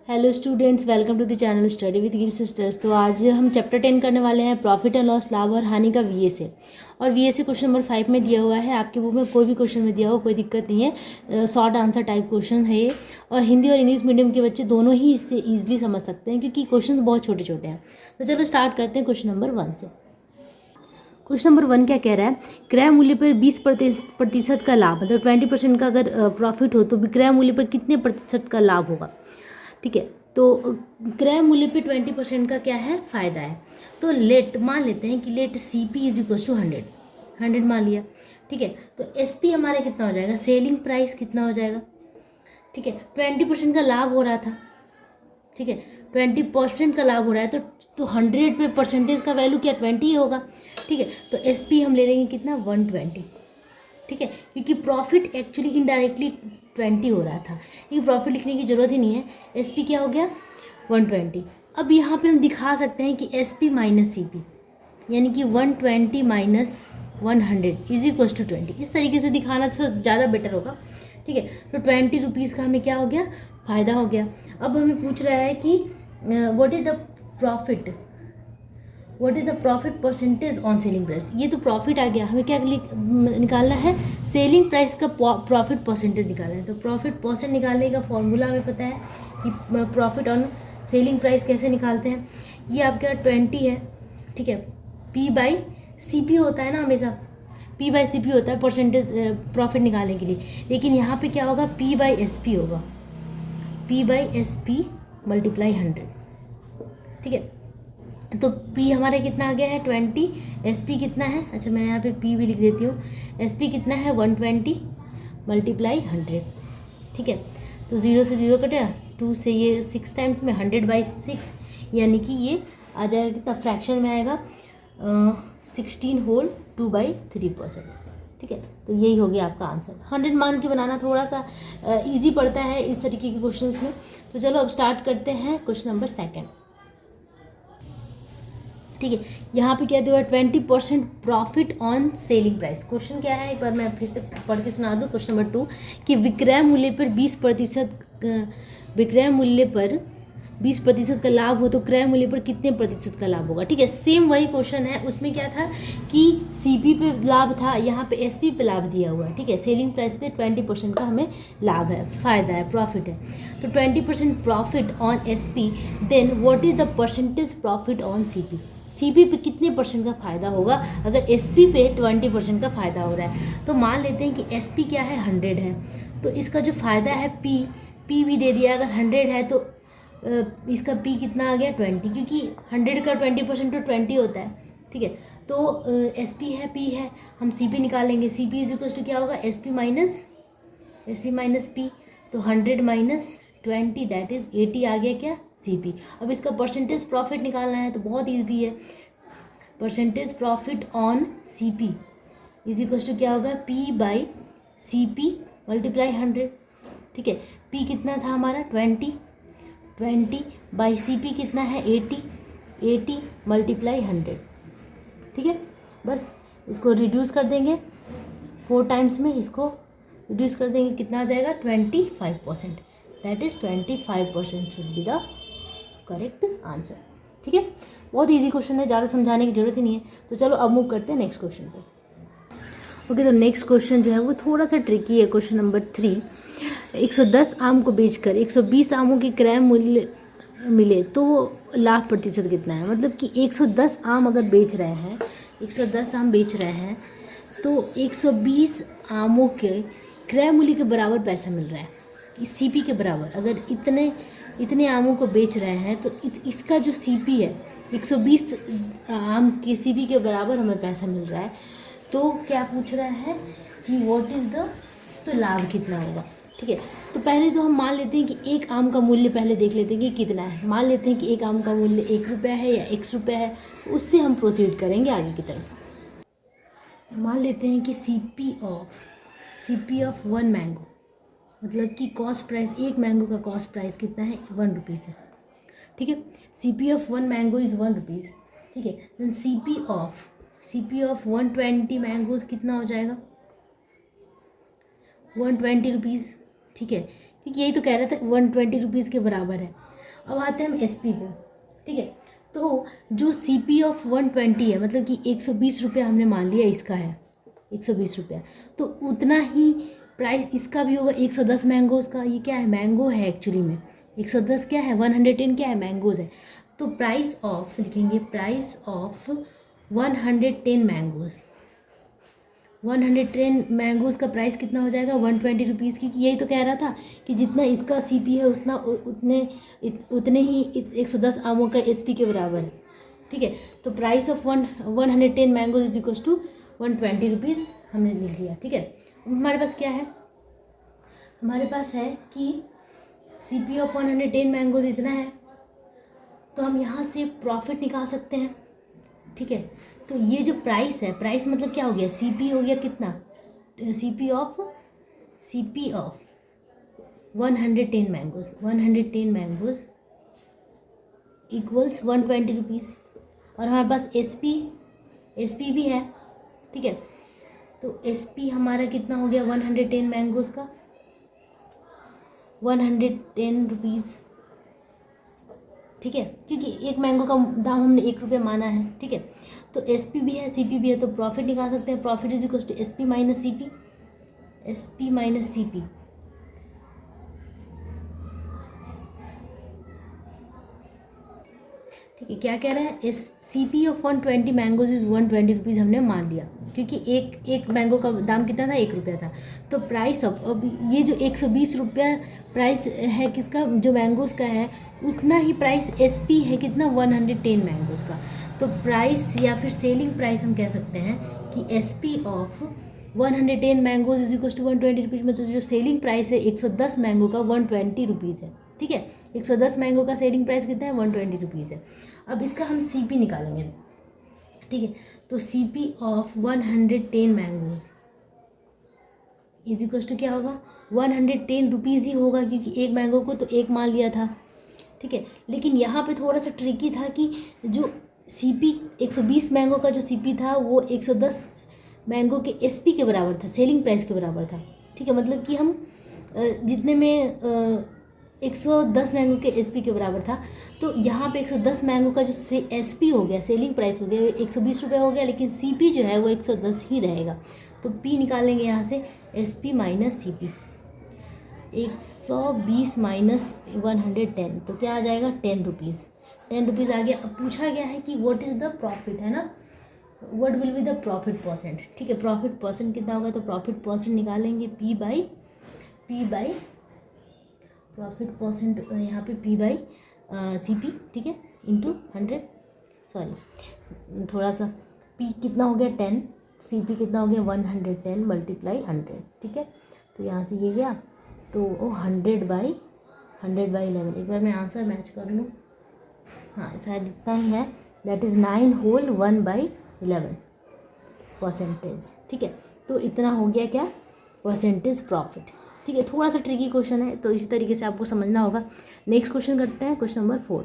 Hello students, welcome to the channel study with Gir sisters. तो आज हम चैप्टर 10 करने वाले हैं प्रॉफिट एंड लॉस, लाभ और हानि का वीएसए। और वीएसए क्वेश्चन नंबर 5 में दिया हुआ है। आपकी बुक में कोई भी क्वेश्चन में दिया हो, कोई दिक्कत नहीं है, शॉर्ट आंसर टाइप क्वेश्चन है ये। और हिंदी और इंग्लिश मीडियम के बच्चे दोनों ही इससे ईजिली समझ सकते हैं, क्योंकि क्वेश्चन बहुत छोटे छोटे हैं। तो चलो स्टार्ट करते हैं क्वेश्चन नंबर 1 से। क्वेश्चन नंबर 1 क्या कह रहा है? क्रय मूल्य पर 20% का लाभ, मतलब 20% का अगर प्रॉफिट हो तो विक्रय मूल्य पर कितने प्रतिशत का लाभ होगा। ठीक है, तो क्रय मूल्य पे 20% का क्या है, फ़ायदा है। तो लेट मान लेते हैं कि let C P is equal to 100 मान लिया। ठीक है, तो एस पी हमारा कितना हो जाएगा, सेलिंग प्राइस कितना हो जाएगा। ठीक है, 20% का लाभ हो रहा था। ठीक है, 20% का लाभ हो रहा है, तो 100 पे परसेंटेज का वैल्यू क्या 20 ही होगा। ठीक है, तो एस पी हम ले लेंगे कितना, 120। ठीक है, क्योंकि प्रॉफिट एक्चुअली इनडायरेक्टली 20 हो रहा था, क्योंकि प्रॉफिट लिखने की जरूरत ही नहीं है। एस पी क्या हो गया, 120। अब यहाँ पे हम दिखा सकते हैं कि S P minus C P, यानी कि 120 माइनस 100 इज इक्वल टू 20। इस तरीके से दिखाना तो ज़्यादा बेटर होगा। ठीक है, तो 20 रुपीज़ का हमें क्या हो गया, फ़ायदा हो गया। अब हमें पूछ रहा है कि what is the profit, what is the profit percentage on selling price. ये तो प्रॉफिट आ गया, हमें क्या निकालना है, सेलिंग प्राइस का प्रॉफिट परसेंटेज निकालना है। तो प्रॉफिट परसेंट निकालने का फॉर्मूला हमें पता है कि प्रॉफिट ऑन सेलिंग प्राइस कैसे निकालते हैं। ये आपका 20 है। ठीक है, पी बाई सी पी होता है ना, हमेशा पी बाई सी पी होता है परसेंटेज प्रॉफिट निकालने के लिए। लेकिन यहाँ पे क्या होगा, पी बाई एस पी होगा, P by S P multiply 100। ठीक है, तो P हमारा कितना आ गया है 20, एस पी कितना है, अच्छा मैं यहाँ पे P भी लिख देती हूँ। एस पी कितना है 120 मल्टीप्लाई 100। ठीक है, तो 0 से 0 कटेगा, 2 से ये 6 टाइम्स में 100/6, यानी कि ये आ जाएगा कितना, फ्रैक्शन में आएगा 16 होल 2/3%। ठीक है, तो यही हो गया आपका आंसर। 100 मान के बनाना थोड़ा सा ईजी पड़ता है इस तरीके के क्वेश्चंस में। तो चलो अब स्टार्ट करते हैं क्वेश्चन नंबर 2। ठीक है, यहाँ पे क्या दिया हुआ है, 20% profit on selling price. Question क्या है, एक बार मैं फिर से पढ़ के सुना दूँ। क्वेश्चन नंबर 2 कि विक्रय मूल्य पर 20% का लाभ हो तो क्रय मूल्य पर कितने प्रतिशत का लाभ होगा। ठीक है, सेम वही क्वेश्चन है। उसमें क्या था कि सीपी पे लाभ था, यहाँ पे एसपी पे लाभ दिया हुआ है। ठीक है, सेलिंग प्राइस पे 20% का हमें लाभ है, फ़ायदा है, प्रॉफिट है। तो 20% profit on SP, then what is the percentage profit on CP. CP पे कितने परसेंट का फ़ायदा होगा अगर एसपी पे 20% का फ़ायदा हो रहा है। तो मान लेते हैं कि एसपी क्या है, 100 है, तो इसका जो फ़ायदा है पी भी दे दिया। अगर 100 है तो इसका पी कितना आ गया 20, क्योंकि 100 का 20% तो 20 होता है। ठीक है, तो एस पी है, पी है, हम सी पी निकालेंगे। C P is equal to क्या होगा, एस पी माइनस पी। तो 100 माइनस 20 दैट इज़ 80 आ गया क्या, सी पी। अब इसका परसेंटेज प्रॉफिट निकालना है, तो बहुत ईजी है। Percentage profit on C P is equal to क्या होगा, P by C P multiply 100। ठीक है, पी कितना था हमारा 20 बाई सी पी कितना है 80 मल्टीप्लाई 100। ठीक है, बस इसको रिड्यूस कर देंगे 4 टाइम्स में, इसको रिड्यूस कर देंगे, कितना आ जाएगा 25%। That is 25% should be the correct answer. ठीक है, बहुत इजी क्वेश्चन है, ज़्यादा समझाने की जरूरत ही नहीं है। तो चलो अब मूव करते हैं नेक्स्ट क्वेश्चन पे। ओके, तो नेक्स्ट क्वेश्चन जो है वो थोड़ा सा ट्रिकी है। क्वेश्चन नंबर 3, 110 आम को बेचकर 120 आमों की क्रय मूल्य मिले तो लाभ प्रतिशत कितना है। मतलब कि 110 आम अगर बेच रहे हैं, 110 आम बेच रहे हैं, तो 120 आमों के क्रय मूल्य के बराबर पैसा मिल रहा है, सीपी के बराबर। अगर इतने आमों को बेच रहे हैं तो इसका जो सीपी है 120 आम के सीपी के बराबर हमें पैसा मिल रहा है। तो क्या पूछ रहा है कि व्हाट इज़ द, तो लाभ कितना होगा। ठीक है, तो पहले तो हम मान लेते हैं कि एक आम का मूल्य पहले देख लेते हैं कि कितना है। मान लेते हैं कि एक आम का मूल्य 1 रुपया है या x रुपया है, तो उससे हम प्रोसीड करेंगे आगे की तरफ। मान लेते हैं कि सीपी ऑफ 1 मैंगो, मतलब कि कॉस्ट प्राइस, एक मैंगो का कॉस्ट प्राइस कितना है 1 रुपीज़ है। ठीक है, CP of 1 mango is 1 rupees. ठीक है, देन सीपी ऑफ 120 मैंगोज कितना हो जाएगा 120 रुपीज़। ठीक है, क्योंकि यही तो कह रहा था 120 रुपीज़ के बराबर है। अब आते हैं हम एस पी पे, ठीक है। तो जो सी पी ऑफ 120 है, मतलब कि 120 रुपये हमने मान लिया इसका है, 120 रुपया, तो उतना ही प्राइस इसका भी होगा 110 मैंगोज़ का। ये क्या है, मैंगो है एक्चुअली में, 110 क्या है, 110 क्या है, मैंगोज़ है। तो प्राइस ऑफ लिखेंगे, प्राइस ऑफ 110 मैंगोज़, 110 मैंगोज़ का प्राइस कितना हो जाएगा, 120 रुपीज़, क्योंकि यही तो कह रहा था कि जितना इसका सी पी है उतना उतने ही 110 आमों का एस पी के बराबर है, ठीक है। तो price of 110 mangoes is equals to 120 rupees हमने लिख लिया, ठीक है। हमारे पास क्या है, हमारे पास है कि सी पी ऑफ 110 मैंगोज इतना है, तो हम यहाँ से प्रॉफिट निकाल सकते हैं, ठीक है। तो ये जो प्राइस है, प्राइस मतलब क्या हो गया, सी पी हो गया कितना, C P of 110 mangoes, 110 mangoes equals 120 rupees. और हमारे पास एस पी भी है, ठीक है। तो एस पी हमारा कितना हो गया, 110 मैंगोज़ का 110 रुपीज़, ठीक है, क्योंकि एक मैंगो का दाम हमने 1 रुपया माना है, ठीक है। तो एस पी भी है, सी पी भी है, तो प्रॉफिट निकाल सकते हैं। Profit is equal to S P minus C P, S P minus C P, ठीक है। क्या कह रहा है, S C P of 120 mangoes is 120 rupees हमने मान लिया, क्योंकि एक मैंगो का दाम कितना था, 1 रुपया था। तो प्राइस ऑफ, अब ये जो 120 रुपया प्राइस है किसका, जो मैंगोज़ का है, उतना ही प्राइस एस पी है कितना, 110 मैंगोज़ का। तो प्राइस या फिर सेलिंग प्राइस हम कह सकते हैं कि S P of 110 mangoes is equal to 120 rupees, मतलब जो सेलिंग प्राइस है 110 मैंगो का 120 रुपीज़ है, ठीक है। 110 मैंगो का सेलिंग प्राइस कितना है, 120 रुपीज़ है। अब इसका हम सी पी निकालेंगे, ठीक है। तो C P of 110 mangoes is equal to क्या होगा, 110 रुपीज़ ही होगा, क्योंकि एक मैंगो को तो एक मान लिया था, ठीक है। लेकिन यहाँ पे थोड़ा सा ट्रिकी था कि जो सी पी 120 मैंगो का जो सी पी था वो 110 मैंगो के एस पी के बराबर था, सेलिंग प्राइस के बराबर था, ठीक है। मतलब कि हम जितने में 110 मैंगो के एस पी के बराबर था, तो यहाँ पे 110 मैंगो का जो एस पी हो गया, सेलिंग प्राइस हो गया, 120 रुपये हो गया, लेकिन सी पी जो है वो 110 ही रहेगा। तो पी निकालेंगे यहाँ से, S P minus C P, 120 minus 110, तो क्या आ जाएगा, 10 रुपीज़, 10 रुपीज़ आ गया। अब पूछा गया है कि व्हाट इज़ द प्रॉफिट, है ना, what will be the profit percent, ठीक है। प्रॉफिट परसेंट कितना होगा, तो प्रॉफिट परसेंट निकालेंगे पी बाई प्रॉफिट परसेंट, यहाँ पे पी बाई सी पी, ठीक है, इंटू 100, सॉरी थोड़ा सा, पी कितना हो गया 10, सी पी कितना हो गया 110 मल्टीप्लाई 100, ठीक है। तो यहाँ से ये गया, तो 100 बाई 11, एक बार मैं आंसर मैच कर लूँ, हाँ शायद इतना ही है, दैट इज़ 9 होल 1/11 परसेंटेज, ठीक है। तो इतना हो गया क्या, परसेंटेज प्रॉफिट, ठीक है। थोड़ा सा ट्रिकी क्वेश्चन है, तो इसी तरीके से आपको समझना होगा। नेक्स्ट क्वेश्चन करते हैं, क्वेश्चन नंबर 4।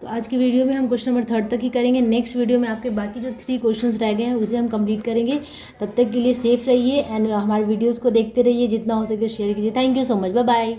तो आज की वीडियो में हम क्वेश्चन नंबर 3 तक ही करेंगे। नेक्स्ट वीडियो में आपके बाकी जो 3 क्वेश्चंस रह गए हैं उसे हम कंप्लीट करेंगे। तब तक के लिए सेफ रहिए एंड हमारे वीडियोज़ को देखते रहिए, जितना हो सके शेयर कीजिए। Thank you so much, bye bye.